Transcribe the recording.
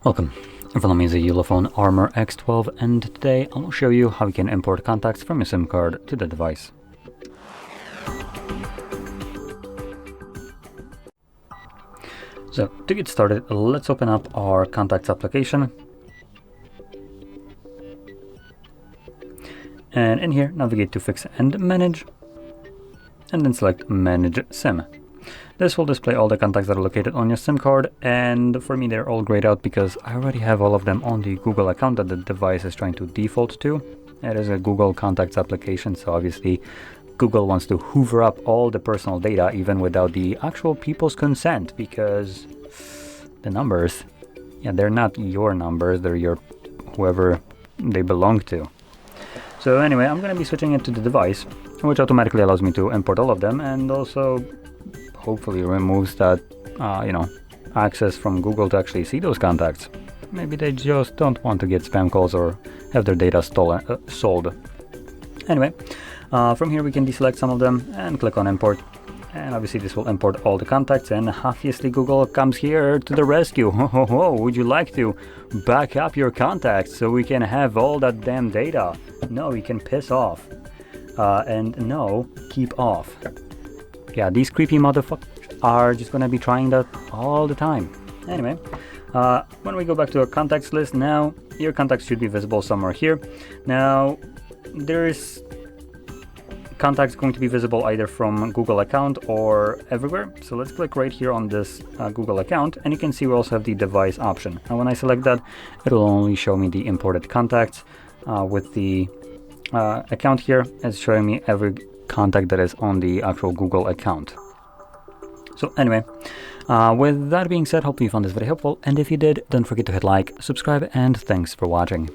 Welcome. In front of me is a ULEFONE Armor X12, and today I will show you how you can import contacts from your SIM card to the device. So to get started, let's open up our contacts application. And in here, navigate to Fix and Manage, and then select Manage SIM. This will display all the contacts that are located on your SIM card, and for me they're all grayed out because I already have all of them on the Google account that the device is trying to default to. It is a Google Contacts application, so obviously Google wants to hoover up all the personal data even without the actual people's consent, because the numbers, yeah, they're not your numbers, they're your whoever they belong to. So anyway, I'm going to be switching it to the device, which automatically allows me to import all of them, and also hopefully removes that, access from Google to actually see those contacts. Maybe they just don't want to get spam calls or have their data sold. Anyway, from here we can deselect some of them and click on import. And obviously this will import all the contacts, and obviously Google comes here to the rescue. Would you like to back up your contacts so we can have all that damn data? No, you can piss off. And no, keep off. Yeah, these creepy motherfuckers are just gonna be trying that all the time. Anyway, when we go back to our contacts list, now your contacts should be visible somewhere here. Now, there's contacts going to be visible either from Google account or everywhere. So let's click right here on this Google account, and you can see we also have the device option. And when I select that, it'll only show me the imported contacts. With the account here, it's showing me every contact that is on the actual Google account. So anyway, with that being said, hopefully you found this very helpful, and if you did, don't forget to hit like, subscribe, and thanks for watching.